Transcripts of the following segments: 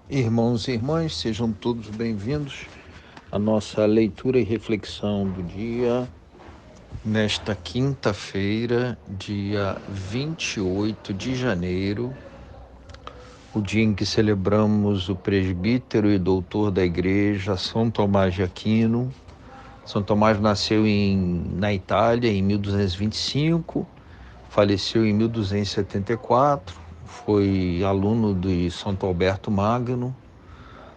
Irmãos e irmãs, sejam todos bem-vindos à nossa leitura e reflexão do dia, nesta quinta-feira, dia 28 de janeiro, o dia em que celebramos o presbítero e doutor da Igreja, São Tomás de Aquino. São Tomás nasceu na Itália em 1225, faleceu em 1274, foi aluno de Santo Alberto Magno.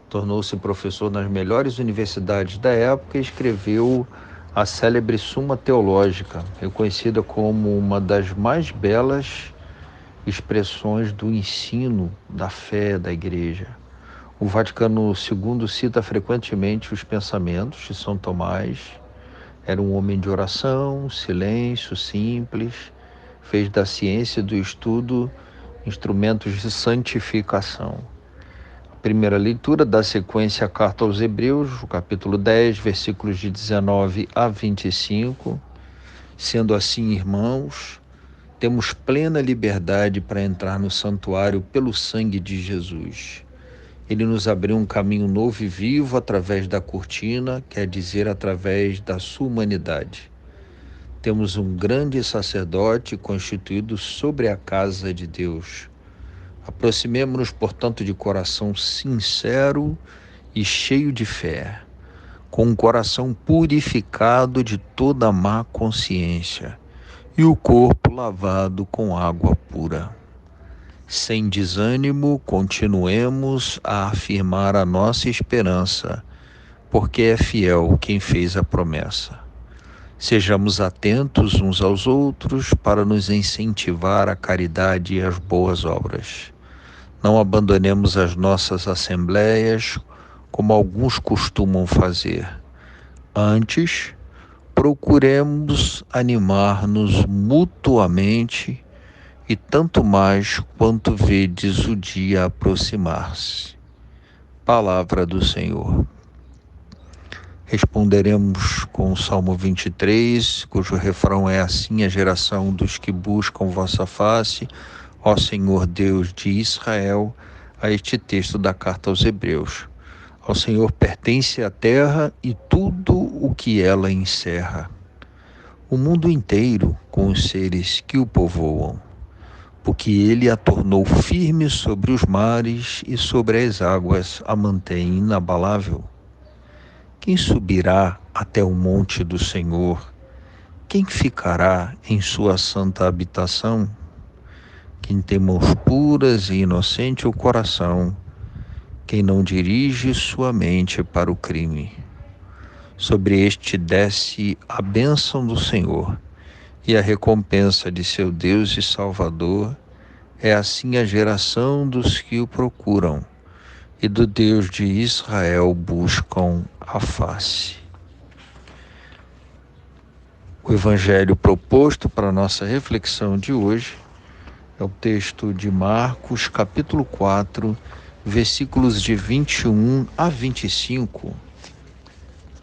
Tornou-se professor nas melhores universidades da época e escreveu a célebre Suma Teológica, reconhecida como uma das mais belas expressões do ensino da fé da Igreja. O Vaticano II cita frequentemente os pensamentos de São Tomás. Era um homem de oração, silêncio, simples, fez da ciência e do estudo instrumentos de santificação. Primeira leitura da sequência à Carta aos Hebreus, o capítulo 10, versículos de 19 a 25. Sendo assim, irmãos, temos plena liberdade para entrar no santuário pelo sangue de Jesus. Ele nos abriu um caminho novo e vivo através da cortina, quer dizer, através da sua humanidade. Temos um grande sacerdote constituído sobre a casa de Deus. Aproximemo-nos, portanto, de coração sincero e cheio de fé, com um coração purificado de toda má consciência e o corpo lavado com água pura. Sem desânimo, continuemos a afirmar a nossa esperança, porque é fiel quem fez a promessa. Sejamos atentos uns aos outros para nos incentivar à caridade e às boas obras. Não abandonemos as nossas assembleias, como alguns costumam fazer. Antes, procuremos animar-nos mutuamente e tanto mais quanto vedes o dia aproximar-se. Palavra do Senhor. Responderemos com o Salmo 23, cujo refrão é: assim a geração dos que buscam vossa face, ó Senhor Deus de Israel, a este texto da carta aos Hebreus. Ao Senhor pertence a terra e tudo o que ela encerra, o mundo inteiro com os seres que o povoam, porque ele a tornou firme sobre os mares e sobre as águas a mantém inabalável. Quem subirá até o monte do Senhor? Quem ficará em sua santa habitação? Quem tem mãos puras e inocente o coração, quem não dirige sua mente para o crime. Sobre este desce a bênção do Senhor e a recompensa de seu Deus e Salvador. É assim a geração dos que o procuram e do Deus de Israel buscam a face. O evangelho proposto para a nossa reflexão de hoje é o texto de Marcos, capítulo 4, versículos de 21 a 25.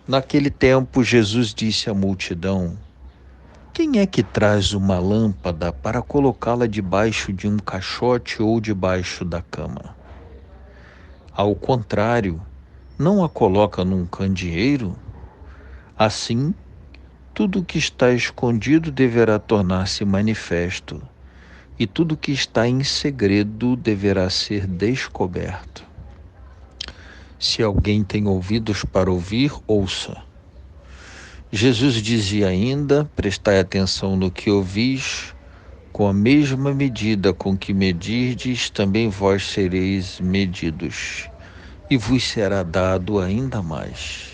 Naquele tempo, Jesus disse à multidão: quem é que traz uma lâmpada para colocá-la debaixo de um caixote ou debaixo da cama? Ao contrário, não a coloca num candeeiro? Assim, tudo que está escondido deverá tornar-se manifesto, e tudo que está em segredo deverá ser descoberto. Se alguém tem ouvidos para ouvir, ouça. Jesus dizia ainda: prestai atenção no que ouvis, com a mesma medida com que medirdes, também vós sereis medidos, e vos será dado ainda mais.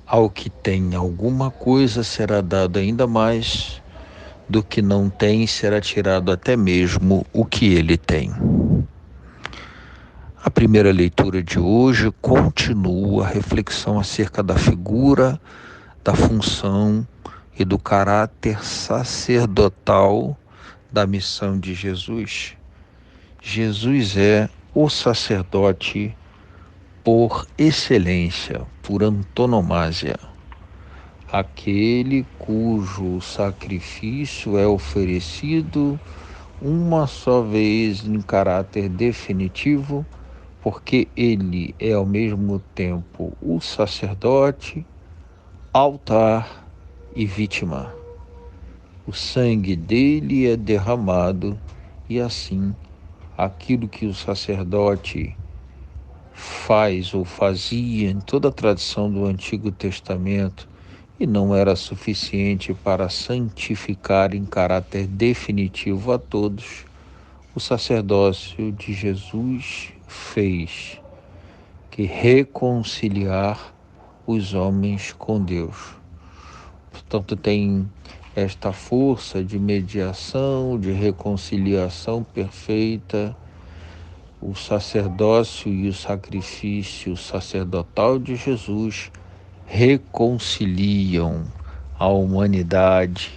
Ao que tem alguma coisa será dado ainda mais, do que não tem será tirado até mesmo o que ele tem. A primeira leitura de hoje continua a reflexão acerca da figura, da função e do caráter sacerdotal da missão de Jesus. Jesus é o sacerdote por excelência, por antonomasia, aquele cujo sacrifício é oferecido uma só vez em caráter definitivo porque ele é ao mesmo tempo o sacerdote, altar e vítima. O sangue dele é derramado e assim aquilo que o sacerdote faz ou fazia em toda a tradição do Antigo Testamento e não era suficiente para santificar em caráter definitivo a todos, o sacerdócio de Jesus fez, que reconciliar os homens com Deus. Portanto, tem esta força de mediação, de reconciliação perfeita. O sacerdócio e o sacrifício sacerdotal de Jesus reconciliam a humanidade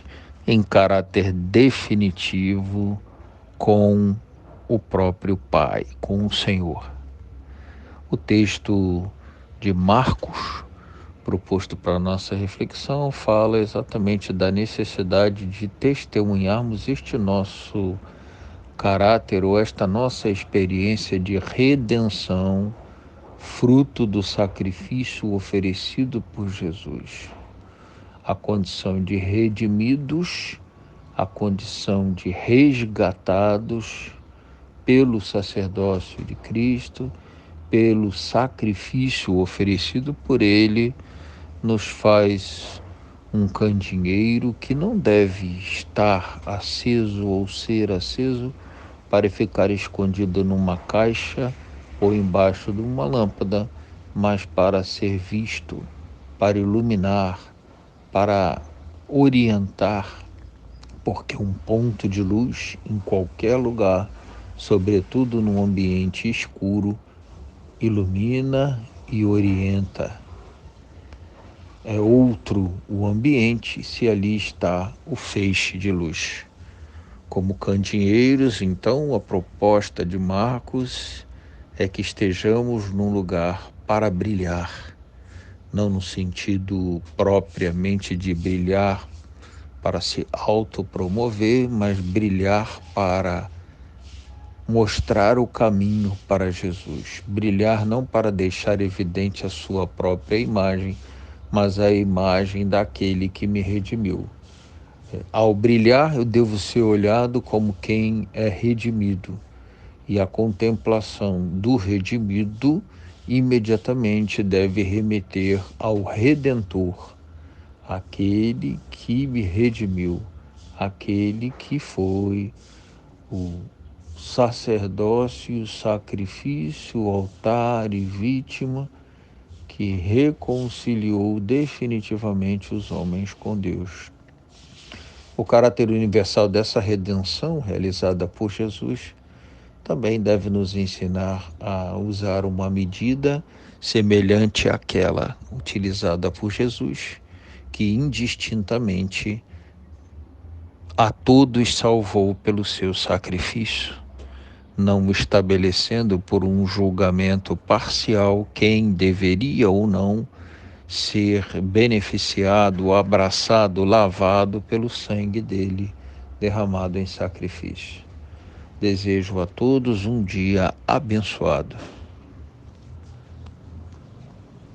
em caráter definitivo com o próprio Pai, com o Senhor. O texto de Marcos, proposto para a nossa reflexão, fala exatamente da necessidade de testemunharmos este nosso caráter ou esta nossa experiência de redenção, fruto do sacrifício oferecido por Jesus. A condição de redimidos, a condição de resgatados pelo sacerdócio de Cristo, pelo sacrifício oferecido por Ele, nos faz um candeeiro que não deve estar aceso ou ser aceso para ficar escondido numa caixa ou embaixo de uma lâmpada, mas para ser visto, para iluminar, para orientar, porque um ponto de luz em qualquer lugar, sobretudo num ambiente escuro, ilumina e orienta. É outro o ambiente se ali está o feixe de luz. Como candeeiros, então, a proposta de Marcos é que estejamos num lugar para brilhar, não no sentido propriamente de brilhar para se autopromover, mas brilhar para mostrar o caminho para Jesus. Brilhar não para deixar evidente a sua própria imagem, mas a imagem daquele que me redimiu. Ao brilhar, eu devo ser olhado como quem é redimido. E a contemplação do redimido imediatamente deve remeter ao Redentor, aquele que me redimiu, aquele que foi o sacerdócio, sacrifício, altar e vítima que reconciliou definitivamente os homens com Deus. O caráter universal dessa redenção realizada por Jesus também deve nos ensinar a usar uma medida semelhante àquela utilizada por Jesus, que indistintamente a todos salvou pelo seu sacrifício, não estabelecendo por um julgamento parcial quem deveria ou não ser beneficiado, abraçado, lavado pelo sangue dele derramado em sacrifício. Desejo a todos um dia abençoado.